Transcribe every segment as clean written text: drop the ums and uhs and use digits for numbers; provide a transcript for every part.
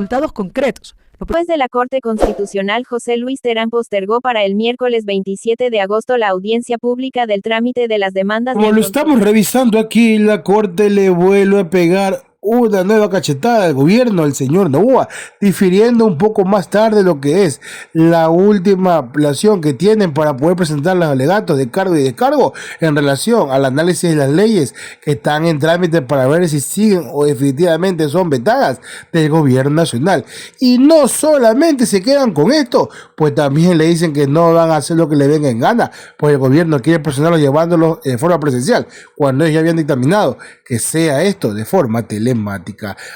resultados concretos. Juez de la Corte Constitucional José Luis Terán postergó para el miércoles 27 de agosto la audiencia pública del trámite de las demandas. Como lo estamos revisando aquí, la Corte le vuelve a pegar una nueva cachetada al gobierno, al señor Noboa, difiriendo un poco más tarde lo que es la última apelación que tienen para poder presentar los alegatos de cargo y descargo en relación al análisis de las leyes que están en trámite para ver si siguen o definitivamente son vetadas del gobierno nacional. Y no solamente se quedan con esto, pues también le dicen que no van a hacer lo que le venga en gana, pues el gobierno quiere presionarlos llevándolos de forma presencial, cuando ellos ya habían dictaminado que sea esto de forma telemática.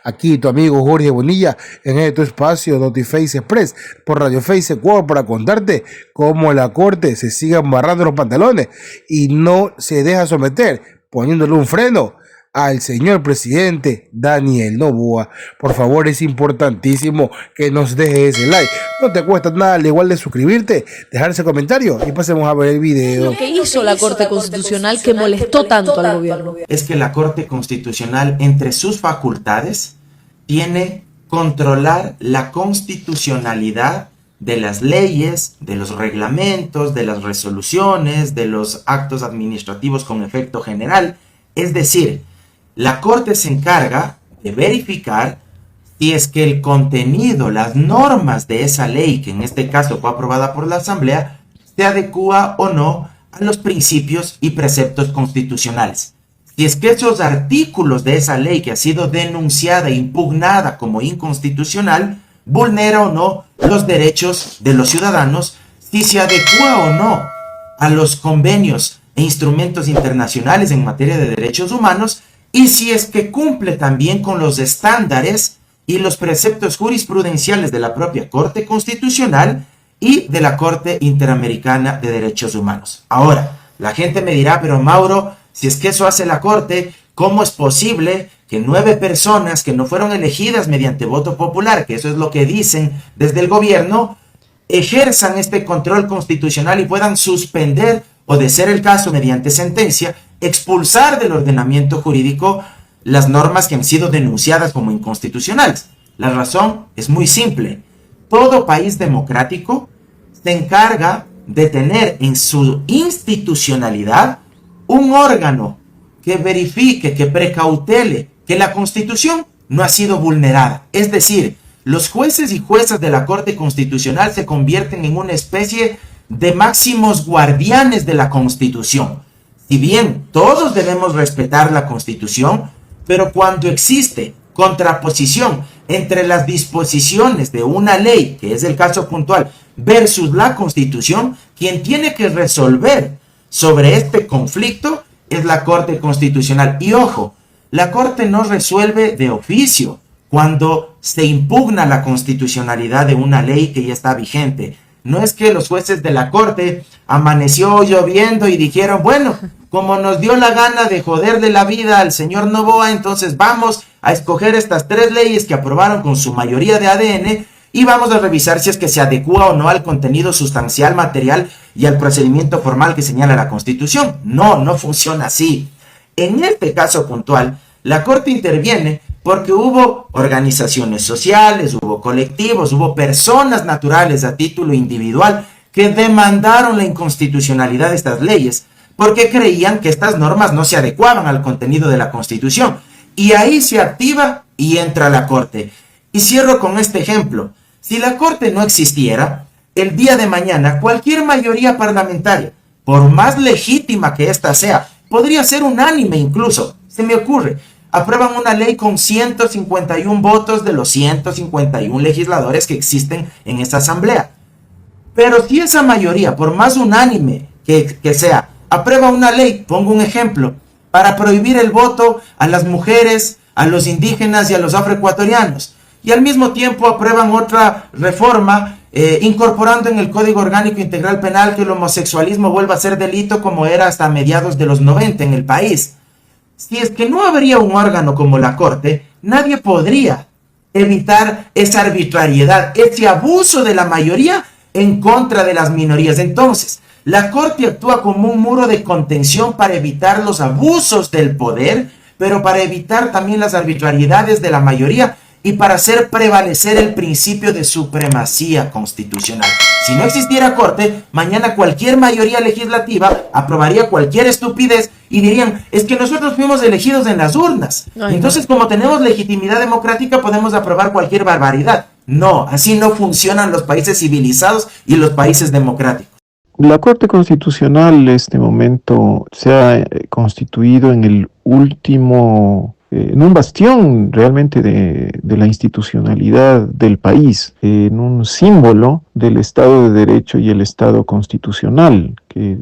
Aquí tu amigo Jorge Bonilla en este espacio Notiface Express por Radio Face Ecuador para contarte cómo la Corte se sigue amarrando los pantalones y no se deja someter, poniéndole un freno al señor presidente Daniel Noboa. Por favor, es importantísimo que nos dejes ese like. No te cuesta nada, al igual de suscribirte, dejar ese comentario y pasemos a ver el video. Lo que hizo la Corte Constitucional que molestó tanto al gobierno es que la Corte Constitucional, entre sus facultades, tiene controlar la constitucionalidad de las leyes, de los reglamentos, de las resoluciones, de los actos administrativos con efecto general. Es decir, la Corte se encarga de verificar si es que el contenido, las normas de esa ley, que en este caso fue aprobada por la Asamblea, se adecúa o no a los principios y preceptos constitucionales. Si es que esos artículos de esa ley que ha sido denunciada e impugnada como inconstitucional, vulnera o no los derechos de los ciudadanos, si se adecúa o no a los convenios e instrumentos internacionales en materia de derechos humanos, y si es que cumple también con los estándares y los preceptos jurisprudenciales de la propia Corte Constitucional y de la Corte Interamericana de Derechos Humanos. Ahora, la gente me dirá, pero Mauro, si es que eso hace la Corte, ¿cómo es posible que 9 personas que no fueron elegidas mediante voto popular, que eso es lo que dicen desde el gobierno, ejerzan este control constitucional y puedan suspender o, de ser el caso mediante sentencia, expulsar del ordenamiento jurídico las normas que han sido denunciadas como inconstitucionales? La razón es muy simple. Todo país democrático se encarga de tener en su institucionalidad un órgano que verifique, que precautele que la Constitución no ha sido vulnerada. Es decir, los jueces y juezas de la Corte Constitucional se convierten en una especie de máximos guardianes de la Constitución. Si bien todos debemos respetar la Constitución, pero cuando existe contraposición entre las disposiciones de una ley, que es el caso puntual, versus la Constitución, quien tiene que resolver sobre este conflicto es la Corte Constitucional. Y ojo, la Corte no resuelve de oficio cuando se impugna la constitucionalidad de una ley que ya está vigente. No es que los jueces de la Corte amaneció lloviendo y dijeron, bueno, como nos dio la gana de joderle la vida al señor Noboa, entonces vamos a escoger estas 3 leyes que aprobaron con su mayoría de ADN y vamos a revisar si es que se adecúa o no al contenido sustancial, material y al procedimiento formal que señala la Constitución. No, no funciona así. En este caso puntual, la Corte interviene porque hubo organizaciones sociales, hubo colectivos, hubo personas naturales a título individual que demandaron la inconstitucionalidad de estas leyes porque creían que estas normas no se adecuaban al contenido de la Constitución. Y ahí se activa y entra la Corte. Y cierro con este ejemplo. Si la Corte no existiera, el día de mañana cualquier mayoría parlamentaria, por más legítima que ésta sea, podría ser unánime incluso, se me ocurre, aprueban una ley con 151 votos de los 151 legisladores que existen en esta asamblea. Pero si esa mayoría, por más unánime que sea, aprueba una ley, pongo un ejemplo, para prohibir el voto a las mujeres, a los indígenas y a los afroecuatorianos, y al mismo tiempo aprueban otra reforma incorporando en el Código Orgánico Integral Penal que el homosexualismo vuelva a ser delito como era hasta mediados de los 90 en el país. Si es que no habría un órgano como la Corte, nadie podría evitar esa arbitrariedad, ese abuso de la mayoría en contra de las minorías. Entonces, la Corte actúa como un muro de contención para evitar los abusos del poder, pero para evitar también las arbitrariedades de la mayoría y para hacer prevalecer el principio de supremacía constitucional. Si no existiera corte, mañana cualquier mayoría legislativa aprobaría cualquier estupidez y dirían, es que nosotros fuimos elegidos en las urnas. Ay, Entonces, como tenemos legitimidad democrática, podemos aprobar cualquier barbaridad. No, así no funcionan los países civilizados y los países democráticos. La Corte Constitucional en este momento se ha constituido en el último, en un bastión realmente de la institucionalidad del país, en un símbolo del Estado de Derecho y el Estado constitucional que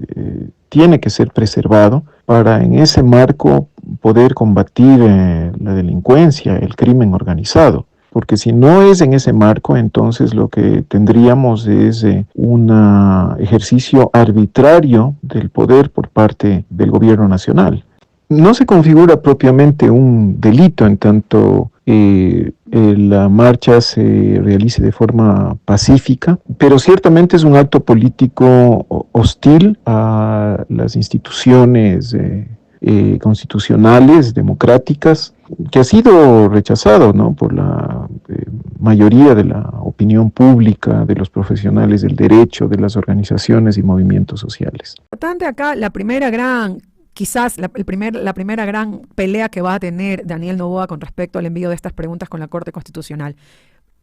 tiene que ser preservado para en ese marco poder combatir la delincuencia, el crimen organizado. Porque si no es en ese marco, entonces lo que tendríamos es un ejercicio arbitrario del poder por parte del gobierno nacional. No se configura propiamente un delito en tanto la marcha se realice de forma pacífica, pero ciertamente es un acto político hostil a las instituciones constitucionales, democráticas, que ha sido rechazado, ¿no?, por la mayoría de la opinión pública, de los profesionales del derecho, de las organizaciones y movimientos sociales. Importante acá, la primera gran, quizás la primera gran pelea que va a tener Daniel Noboa con respecto al envío de estas preguntas con la Corte Constitucional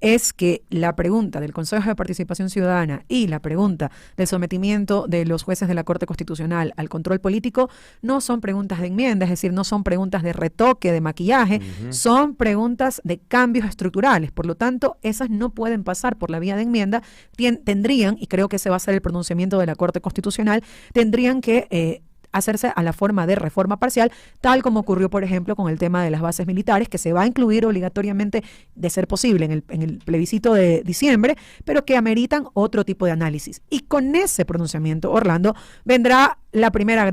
es que la pregunta del Consejo de Participación Ciudadana y la pregunta del sometimiento de los jueces de la Corte Constitucional al control político no son preguntas de enmienda, es decir, no son preguntas de retoque, de maquillaje, son preguntas de cambios estructurales. Por lo tanto, esas no pueden pasar por la vía de enmienda, tendrían, y creo que ese va a ser el pronunciamiento de la Corte Constitucional, tendrían que hacerse a la forma de reforma parcial, tal como ocurrió, por ejemplo, con el tema de las bases militares, que se va a incluir obligatoriamente, de ser posible, en el plebiscito de diciembre, pero que ameritan otro tipo de análisis. Y con ese pronunciamiento, Orlando, vendrá la primera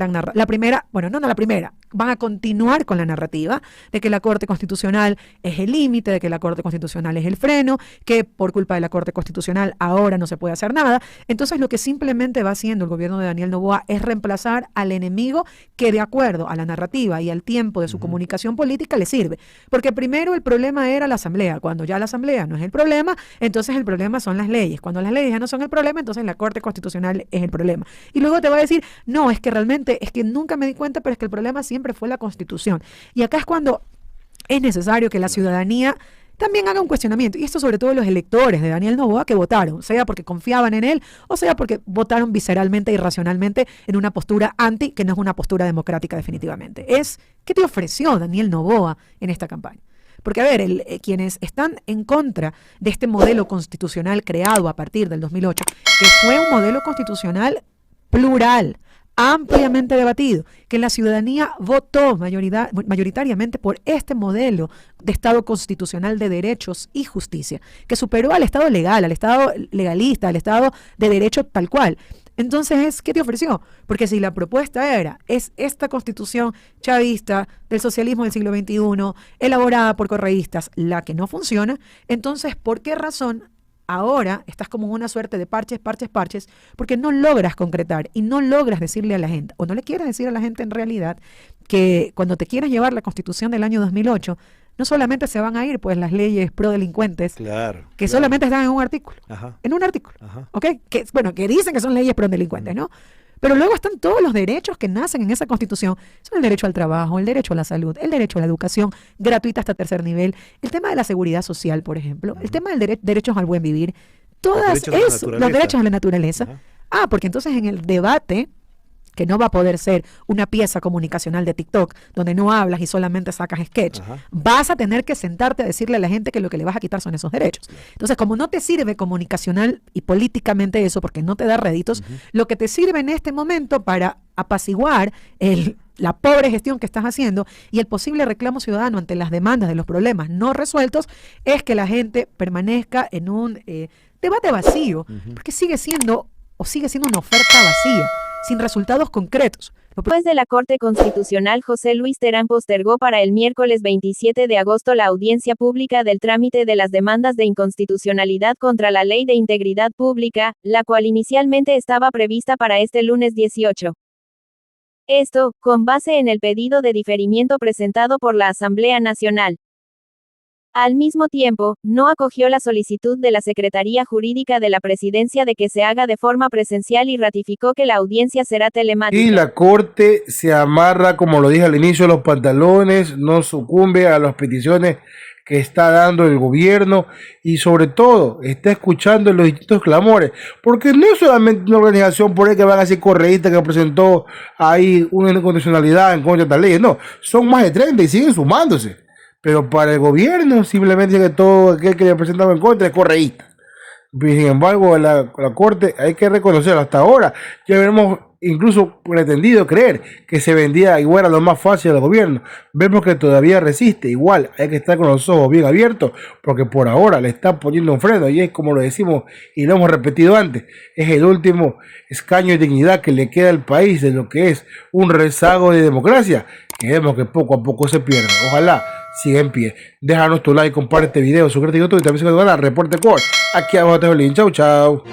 van a continuar con la narrativa de que la Corte Constitucional es el límite, de que la Corte Constitucional es el freno, que por culpa de la Corte Constitucional ahora no se puede hacer nada. Entonces lo que simplemente va haciendo el gobierno de Daniel Noboa es reemplazar al enemigo que de acuerdo a la narrativa y al tiempo de su comunicación política le sirve. Porque primero el problema era la Asamblea. Cuando ya la Asamblea no es el problema, entonces el problema son las leyes. Cuando las leyes ya no son el problema, entonces la Corte Constitucional es el problema. Y luego te va a decir, no, es que realmente, es que nunca me di cuenta, pero es que el problema siempre fue la Constitución. Y acá es cuando es necesario que la ciudadanía también haga un cuestionamiento, y esto sobre todo los electores de Daniel Noboa que votaron, sea porque confiaban en él o sea porque votaron visceralmente y racionalmente en una postura anti, que no es una postura democrática definitivamente. ¿Qué te ofreció Daniel Noboa en esta campaña? Porque, a ver, quienes están en contra de este modelo constitucional creado a partir del 2008, que fue un modelo constitucional plural, ampliamente debatido, que la ciudadanía votó mayoritariamente por este modelo de Estado constitucional de derechos y justicia, que superó al Estado legal, al Estado legalista, al Estado de derecho tal cual. Entonces, ¿qué te ofreció? Porque si la propuesta es esta constitución chavista del socialismo del siglo XXI, elaborada por correístas, la que no funciona, entonces, ¿por qué razón ahora estás como en una suerte de parches, porque no logras concretar y no logras decirle a la gente, o no le quieres decir a la gente en realidad, que cuando te quieras llevar la Constitución del año 2008, no solamente se van a ir pues las leyes pro delincuentes, que solamente están en un artículo, ¿ok? Que dicen que son leyes pro delincuentes, ¿no? Pero luego están todos los derechos que nacen en esa Constitución. Son el derecho al trabajo, el derecho a la salud, el derecho a la educación gratuita hasta tercer nivel, el tema de la seguridad social, por ejemplo, el tema del derechos al buen vivir, los derechos a la naturaleza. Porque entonces en el debate, que no va a poder ser una pieza comunicacional de TikTok, donde no hablas y solamente sacas sketch, vas a tener que sentarte a decirle a la gente que lo que le vas a quitar son esos derechos. Entonces, como no te sirve comunicacional y políticamente eso, porque no te da réditos, lo que te sirve en este momento para apaciguar la pobre gestión que estás haciendo y el posible reclamo ciudadano ante las demandas de los problemas no resueltos, es que la gente permanezca en un debate vacío, porque sigue siendo una oferta vacía, sin resultados concretos. Después de la Corte Constitucional, José Luis Terán postergó para el miércoles 27 de agosto la audiencia pública del trámite de las demandas de inconstitucionalidad contra la Ley de Integridad Pública, la cual inicialmente estaba prevista para este lunes 18. Esto, con base en el pedido de diferimiento presentado por la Asamblea Nacional. Al mismo tiempo, no acogió la solicitud de la Secretaría Jurídica de la Presidencia de que se haga de forma presencial y ratificó que la audiencia será telemática. Y la Corte se amarra, como lo dije al inicio, los pantalones, no sucumbe a las peticiones que está dando el gobierno y sobre todo está escuchando los distintos clamores, porque no es solamente una organización por ahí que van a ser correístas que presentó ahí una inconstitucionalidad en contra de tal ley, no, son más de 30 y siguen sumándose, pero para el gobierno simplemente dice que todo aquel que le presentaba en contra es correísta. Sin embargo, la Corte hay que reconocerlo hasta ahora. Ya veremos incluso pretendido creer que se vendía igual a lo más fácil del gobierno. Vemos que todavía resiste. Igual hay que estar con los ojos bien abiertos porque por ahora le están poniendo un freno y es como lo decimos y lo hemos repetido antes. Es el último escaño de dignidad que le queda al país de lo que es un rezago de democracia que vemos que poco a poco se pierde. Ojalá siga en pie. Déjanos tu like, comparte este video, suscríbete a YouTube y también se a Reporte Core. Aquí abajo te dejo el link. Chau, chau.